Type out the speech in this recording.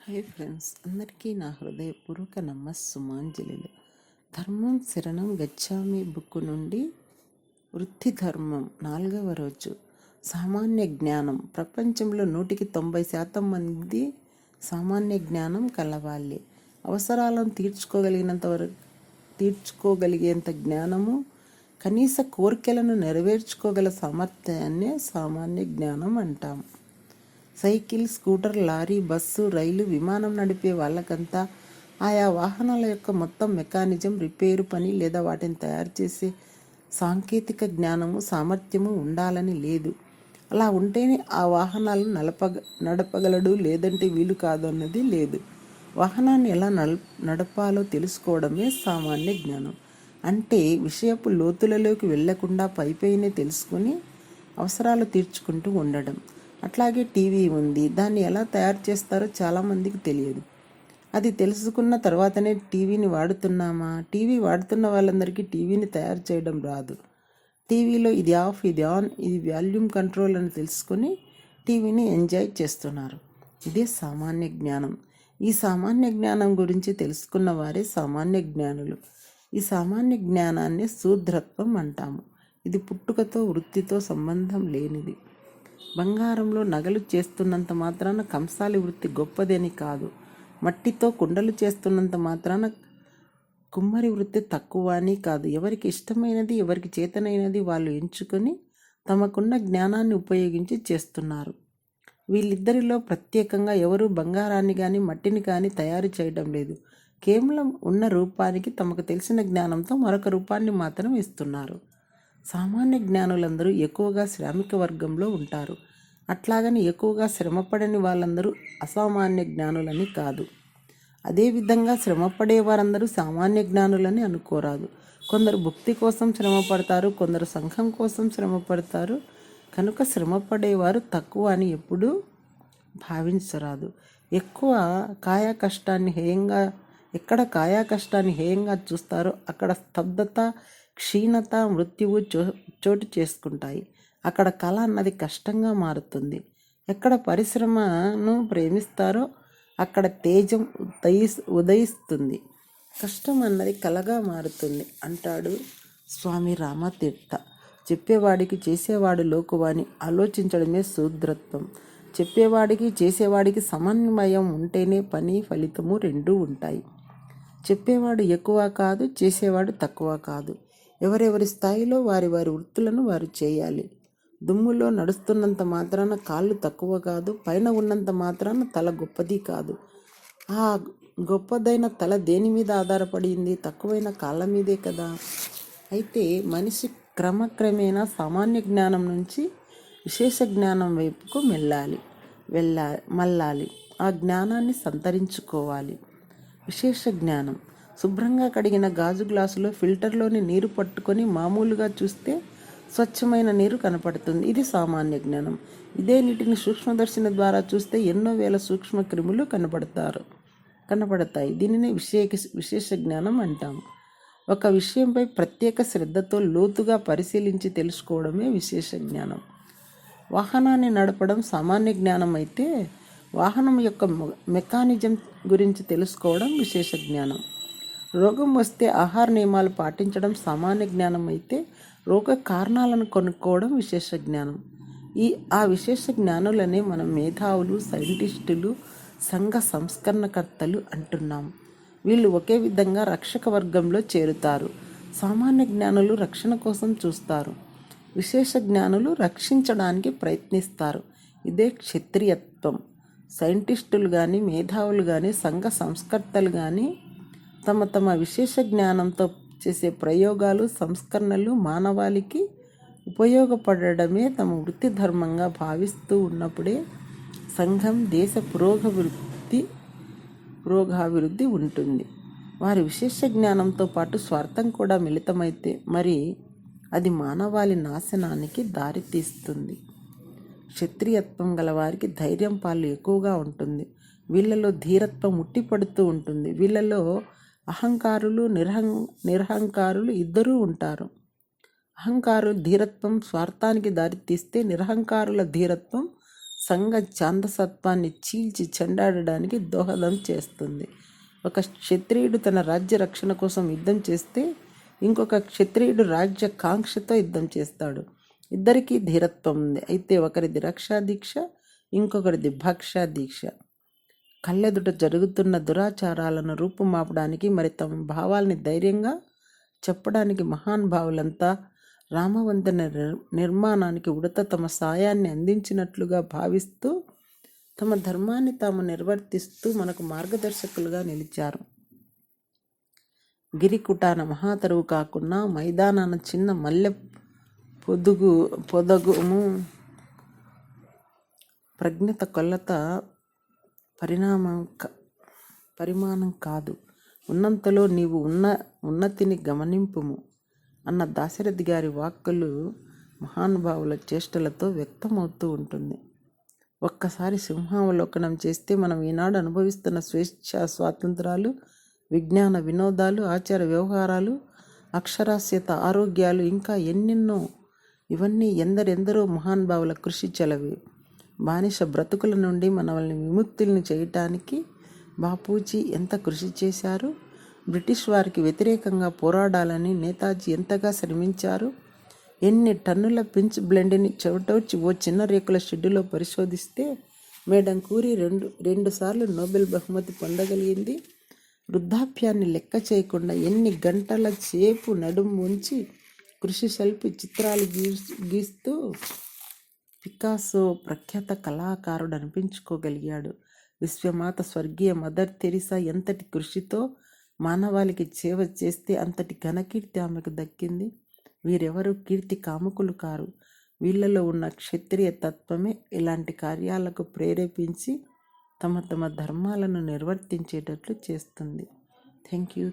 Hi friends, అందరికీ నా హృదయపూర్వక నమస్సుమాంజలిలు. ధర్మం శరణం గచ్చామి బుక్ నుండి వృత్తి ధర్మం 4వ రోజు. సామాన్య జ్ఞానం. ప్రపంచంలో 90% మంది సామాన్య జ్ఞానం కలవాళ్ళే. అవసరాలను తీర్చుకోగలిగేంత జ్ఞానము, కనీస కోరికలను నెరవేర్చుకోగల సామర్థ్యాన్నే సామాన్య జ్ఞానం అంటాం. సైకిల్, స్కూటర్, లారీ, బస్సు, రైలు, విమానం నడిపే వాళ్ళకంతా ఆయా వాహనాల యొక్క మొత్తం మెకానిజం, రిపేరు పని లేదా వాటిని తయారు చేసే సాంకేతిక జ్ఞానము, సామర్థ్యము ఉండాలని లేదు. అలా ఉంటేనే ఆ వాహనాలు నడపగలడు, లేదంటే వీలు కాదు అన్నది లేదు. వాహనాన్ని ఎలా నడపాలో తెలుసుకోవడమే సామాన్య జ్ఞానం. అంటే విషయపు లోతులలోకి వెళ్లకుండా పైపైనే తెలుసుకుని అవసరాలు తీర్చుకుంటూ ఉండడం. అట్లాగే టీవీ ఉంది. దాన్ని ఎలా తయారు చేస్తారో చాలామందికి తెలియదు. అది తెలుసుకున్న తర్వాతనే టీవీని వాడుతున్నామా? టీవీ వాడుతున్న వాళ్ళందరికీ టీవీని తయారు చేయడం రాదు. టీవీలో ఇది ఆఫ్, ఇది ఆన్, ఇది వాల్యూమ్ కంట్రోల్ అని తెలుసుకొని టీవీని ఎంజాయ్ చేస్తున్నారు. ఇదే సామాన్య జ్ఞానం. ఈ సామాన్య జ్ఞానం గురించి తెలుసుకున్న వారే సామాన్య జ్ఞానులు. ఈ సామాన్య జ్ఞానాన్ని శూద్రత్వం అంటాము. ఇది పుట్టుకతో, వృత్తితో సంబంధం లేనిది. బంగారంలో నగలు చేస్తున్నంత మాత్రాన కంసాలి వృత్తి గొప్పదని కాదు. మట్టితో కుండలు చేస్తున్నంత మాత్రాన కుమ్మరి వృత్తి తక్కువ అని కాదు. ఎవరికి ఇష్టమైనది, ఎవరికి చేతనైనది వాళ్ళు ఎంచుకొని తమకున్న జ్ఞానాన్ని ఉపయోగించి చేస్తున్నారు. వీళ్ళిద్దరిలో ప్రత్యేకంగా ఎవరు బంగారాన్ని కానీ మట్టిని కానీ తయారు చేయడం లేదు. కేవలం ఉన్న రూపానికి తమకు తెలిసిన జ్ఞానంతో మరొక రూపాన్ని మాత్రం ఇస్తున్నారు. సామాన్య జ్ఞానులందరూ ఎక్కువగా శ్రామిక వర్గంలో ఉంటారు. అట్లాగని ఎక్కువగా శ్రమపడని వాళ్ళందరూ అసామాన్య జ్ఞానులని కాదు. అదేవిధంగా శ్రమపడే వారందరూ సామాన్య జ్ఞానులని అనుకోరాదు. కొందరు భుక్తి కోసం శ్రమ పడతారు, కొందరు సంఘం కోసం శ్రమ పడతారు. కనుక శ్రమపడేవారు తక్కువ అని ఎప్పుడూ భావించరాదు. ఎక్కడ కాయా కష్టాన్ని హేయంగా చూస్తారో అక్కడ స్తబ్దత, క్షీణత, మృత్యువు చోటు చేసుకుంటాయి. అక్కడ కళ అన్నది కష్టంగా మారుతుంది. ఎక్కడ పరిశ్రమను ప్రేమిస్తారో అక్కడ తేజం ఉదయిస్తుంది. కష్టం అన్నది కళగా మారుతుంది అంటాడు స్వామి రామతీర్థ. చెప్పేవాడికి చేసేవాడు లోకువాని ఆలోచించడమే శూద్రత్వం. చెప్పేవాడికి చేసేవాడికి సమన్వయం ఉంటేనే పని, ఫలితము రెండూ ఉంటాయి. చెప్పేవాడు ఎక్కువ కాదు, చేసేవాడు తక్కువ కాదు. ఎవరెవరి స్థాయిలో వారి వారి వృత్తులను వారు చేయాలి. దుమ్ములో నడుస్తున్నంత మాత్రాన కాళ్ళు తక్కువ కాదు, పైన ఉన్నంత మాత్రాన తల గొప్పది కాదు. ఆ గొప్పదైన తల దేని మీద ఆధారపడింది? తక్కువైన కాళ్ళ మీదే కదా. అయితే మనిషి క్రమక్రమేణా సామాన్య జ్ఞానం నుంచి విశేష జ్ఞానం వైపుకు మళ్ళాలి. ఆ జ్ఞానాన్ని సంతరించుకోవాలి. విశేష జ్ఞానం. శుభ్రంగా కడిగిన గాజు గ్లాసులో ఫిల్టర్లోని నీరు పట్టుకొని మామూలుగా చూస్తే స్వచ్ఛమైన నీరు కనపడుతుంది. ఇది సామాన్య జ్ఞానం. ఇదే నీటిని సూక్ష్మదర్శిని ద్వారా చూస్తే ఎన్నో వేల సూక్ష్మ క్రిములు కనపడతాయి. దీనినే విశేష జ్ఞానం అంటాము. ఒక విషయంపై ప్రత్యేక శ్రద్ధతో లోతుగా పరిశీలించి తెలుసుకోవడమే విశేష జ్ఞానం. వాహనాన్ని నడపడం సామాన్య జ్ఞానం అయితే, వాహనం యొక్క మెకానిజం గురించి తెలుసుకోవడం విశేష జ్ఞానం. రోగం వస్తే ఆహార నియమాలు పాటించడం సామాన్య జ్ఞానం అయితే, రోగ కారణాలను కనుక్కోవడం విశేష జ్ఞానం. ఆ విశేష జ్ఞానులనే మనం మేధావులు, సైంటిస్టులు, సంఘ సంస్కరణకర్తలు అంటున్నాం. వీళ్ళు ఒకే విధంగా రక్షక వర్గంలో చేరుతారు. సామాన్య జ్ఞానులు రక్షణ కోసం చూస్తారు. విశేష జ్ఞానులు రక్షించడానికి ప్రయత్నిస్తారు. ఇదే క్షత్రియత్వం. సైంటిస్టులు కానీ, మేధావులు కానీ, సంఘ సంస్కర్తలు కానీ తమ తమ విశేష జ్ఞానంతో చేసే ప్రయోగాలు, సంస్కరణలు మానవాళికి ఉపయోగపడడమే తమ వృత్తి ధర్మంగా భావిస్తూ ఉన్నప్పుడే సంఘం, దేశ పురోగాభివృద్ధి ఉంటుంది. వారి విశేష జ్ఞానంతో పాటు స్వార్థం కూడా మిళితమైతే మరి అది మానవాళి నాశనానికి దారితీస్తుంది. క్షత్రియత్వం గల వారికి ధైర్యం పాలు ఎక్కువగా ఉంటుంది. వీళ్ళలో ధీరత్వం ఉట్టిపడుతూ ఉంటుంది. వీళ్ళలో అహంకారులు, నిరహంకారులు ఇద్దరూ ఉంటారు. ధీరత్వం స్వార్థానికి దారితీస్తే నిరహంకారుల ధీరత్వం సంఘ ఛాందసత్వాన్ని చీల్చి చెండాడడానికి దోహదం చేస్తుంది. ఒక క్షత్రియుడు తన రాజ్య రక్షణ కోసం యుద్ధం చేస్తే ఇంకొక క్షత్రియుడు రాజ్య కాంక్షతో యుద్ధం చేస్తాడు. ఇద్దరికీ ధీరత్వం ఉంది. అయితే ఒకరిది రక్షా దీక్ష, ఇంకొకరిది భక్షా దీక్ష. కళ్ళెదుట జరుగుతున్న దురాచారాలను రూపుమాపడానికి మరి తమ భావాల్ని ధైర్యంగా చెప్పడానికి మహానుభావులంతా రామవంతెన నిర్మాణానికి ఉడత తమ సాయాన్ని అందించినట్లుగా భావిస్తూ తమ ధర్మాన్ని తాము నిర్వర్తిస్తూ మనకు మార్గదర్శకులుగా నిలిచారు. గిరికుటాన మహాతరువు కాకుండా మైదానాన చిన్న మల్లె పొదగుము ప్రజ్ఞత కొల్లత పరిమాణం కాదు, ఉన్నంతలో నీవు ఉన్నతిని గమనింపుము అన్న దాశరథి గారి వాక్కులు మహానుభావుల చేష్టలతో వ్యక్తమవుతూ ఉంటుంది. ఒక్కసారి సింహావలోకనం చేస్తే మనం ఈనాడు అనుభవిస్తున్న స్వేచ్ఛ స్వాతంత్రాలు, విజ్ఞాన వినోదాలు, ఆచార వ్యవహారాలు, అక్షరాస్యత, ఆరోగ్యాలు, ఇంకా ఎన్నెన్నో, ఇవన్నీ ఎందరెందరో మహానుభావుల కృషి చెలవి. బానిస బ్రతుకుల నుండి మనల్ని విముక్తుల్ని చేయటానికి బాపూజీ ఎంత కృషి చేశారు. బ్రిటిష్ వారికి వ్యతిరేకంగా పోరాడాలని నేతాజీ ఎంతగా శ్రమించారు. ఎన్ని టన్నుల పించ్ బ్లెండ్ని చెవటోచి ఓ చిన్న రేకుల షెడ్డులో పరిశోధిస్తే మేడం కూరి రెండు సార్లు నోబెల్ బహుమతి పొందగలిగింది. వృద్ధాప్యాన్ని లెక్క చేయకుండా ఎన్ని గంటల సేపు నడుము ఉంచి కృషి శిల్పి చిత్రాలు గీస్తూ పికాసో ప్రఖ్యాత కళాకారుడు అనిపించుకోగలిగాడు. విశ్వమాత స్వర్గీయ మదర్ తెరిసా ఎంతటి కృషితో మానవాళికి సేవ చేస్తే అంతటి ఘనకీర్తి ఆమెకు దక్కింది. వీరెవరూ కీర్తి కాముకులు కారు. వీళ్ళలో ఉన్న క్షత్రియ తత్వమే ఇలాంటి కార్యాలకు ప్రేరేపించి తమ ధర్మాలను నిర్వర్తించేటట్లు చేస్తుంది. Thank you.